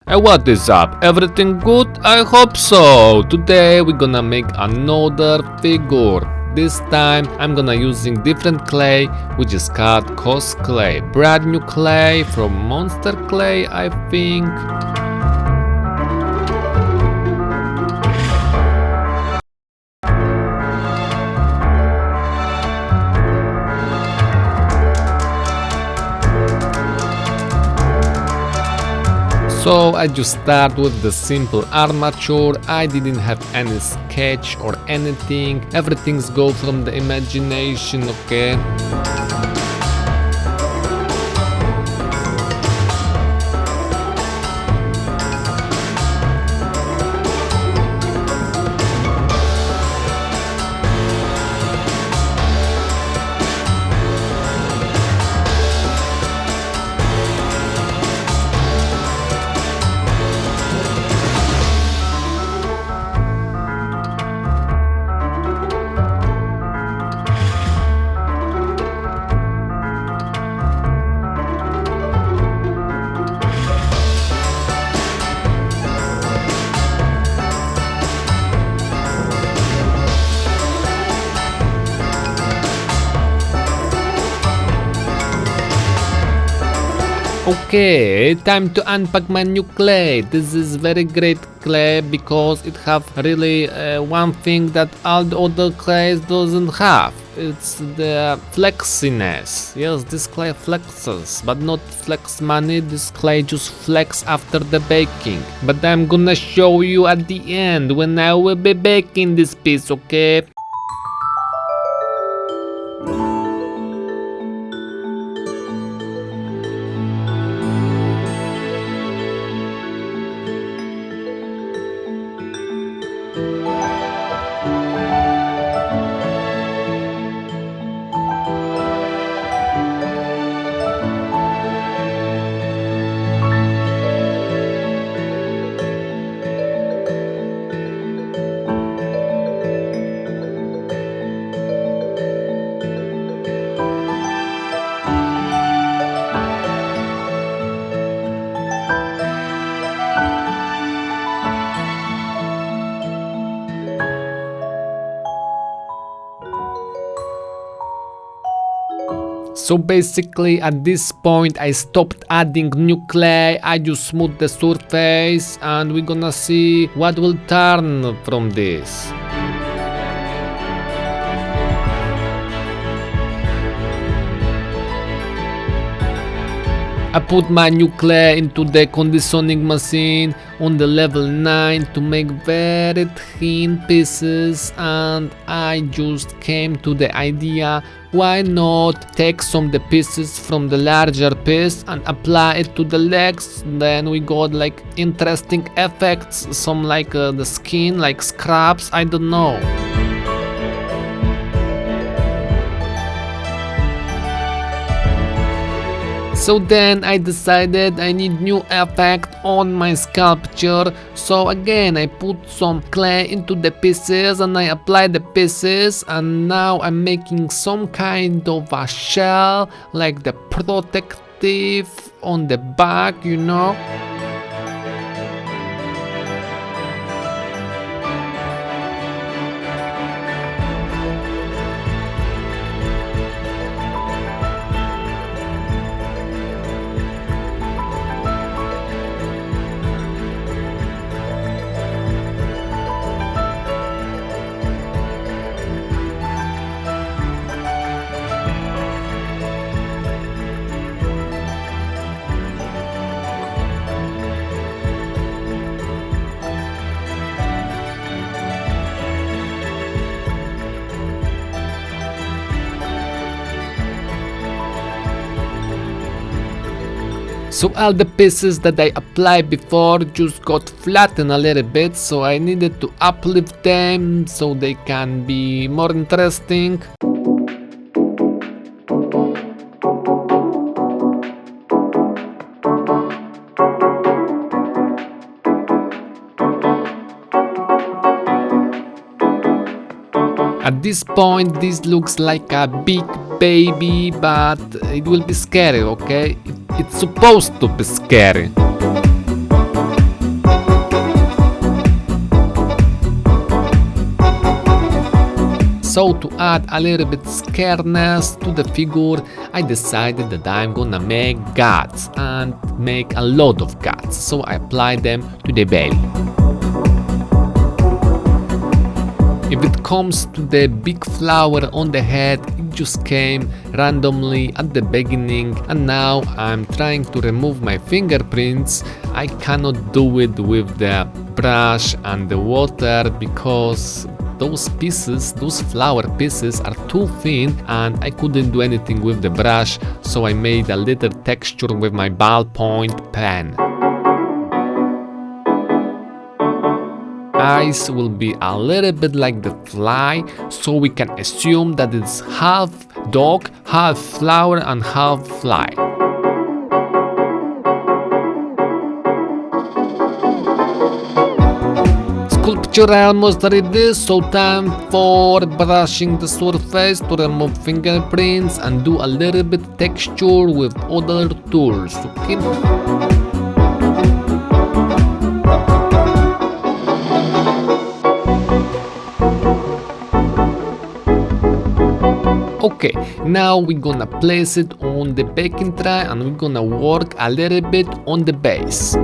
What is up? Everything good? I hope so. Today we're gonna make another figure. This time I'm gonna using different clay, which is called Cos clay. Brand new clay from Monster Clay, I think. So I just start with the simple armature. I didn't have any sketch or anything. Everything's go from the imagination, okay? Okay, time to unpack my new clay. This is very great clay because it have really one thing that all the other clays doesn't have. It's the flexiness. Yes, this clay flexes, but not flex money. This clay just flex after the baking. But I'm gonna show you at the end when I will be baking this piece, okay? So basically at this point I stopped adding new clay, I just smooth the surface and we're gonna see what will turn from this. I put my new clay into the conditioning machine on the level 9 to make very thin pieces, and I just came to the idea why not take some of the pieces from the larger piece and apply it to the legs. Then we got like interesting effects, some like the skin like scraps, I don't know. So then I decided I need new effect on my sculpture. So again I put some clay into the pieces and I apply the pieces, and now I'm making some kind of a shell like the protective on the back, you know. So all the pieces that I applied before just got flattened a little bit, so I needed to uplift them so they can be more interesting. At this point this looks like a big baby, but it will be scary, okay? It's supposed to be scary. So to add a little bit scareness to the figure, I decided that I'm gonna make guts and make a lot of guts. So I applied them to the belly. If it comes to the big flower on the head, it just came randomly at the beginning, and now I'm trying to remove my fingerprints. I cannot do it with the brush and the water because those pieces, those flower pieces are too thin and I couldn't do anything with the brush, so I made a little texture with my ballpoint pen. Eyes will be a little bit like the fly, so we can assume that it's half dog, half flower and half fly. Sculpture almost ready, so time for brushing the surface to remove fingerprints and do a little bit texture with other tools, okay? Okay, now we're gonna place it on the baking tray and we're gonna work a little bit on the base.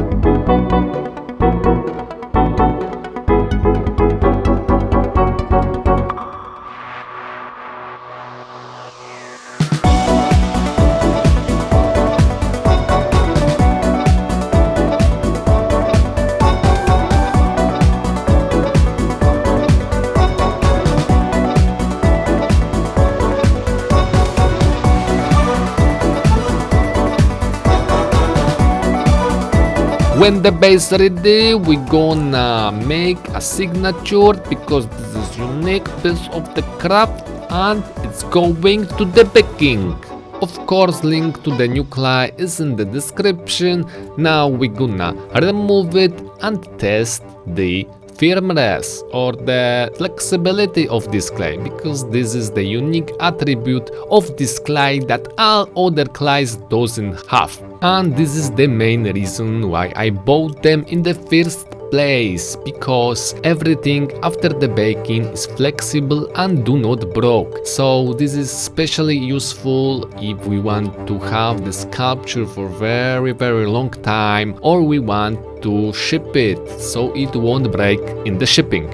When the base ready, we're gonna make a signature because this is unique piece of the craft and it's going to the baking. Of course, link to the new clay is in the description. Now we're gonna remove it and test the firmness or the flexibility of this clay, because this is the unique attribute of this clay that all other clays doesn't have. And this is the main reason why I bought them in the first place, because everything after the baking is flexible and do not break. So this is especially useful if we want to have the sculpture for very long time, or we want to ship it so it won't break in the shipping.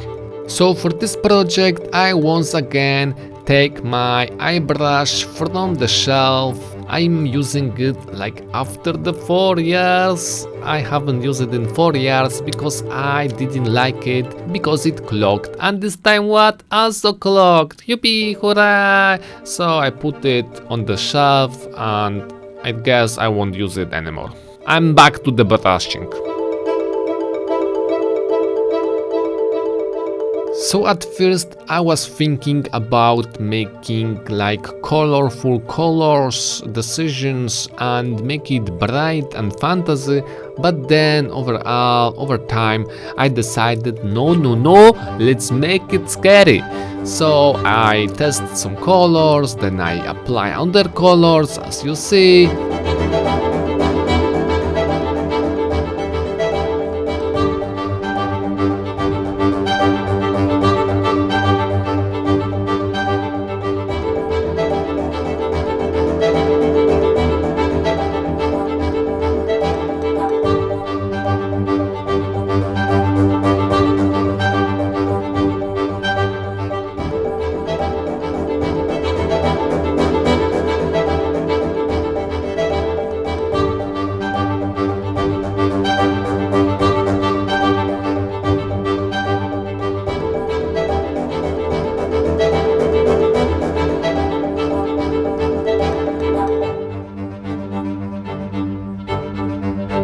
So for this project I once again take my airbrush from the shelf. I'm using it like after the 4 years. I haven't used it in 4 years because I didn't like it, because it clogged, and this time what? Also clogged. Yippee, hooray! So I put it on the shelf and I guess I won't use it anymore. I'm back to the brushing. So at first I was thinking about making like colorful colors, decisions and make it bright and fantasy, but then over time I decided no, let's make it scary. So I test some colors, then I apply other colors as you see.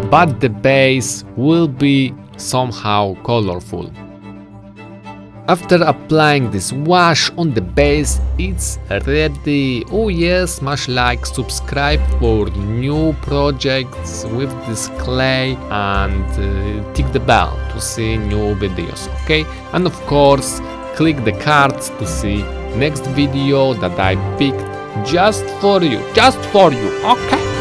But the base will be somehow colorful. After applying this wash on the base, it's ready. Oh yes, smash like, subscribe for new projects with this clay, and tick the bell to see new videos, okay? And of course, click the cards to see next video that I picked just for you, okay?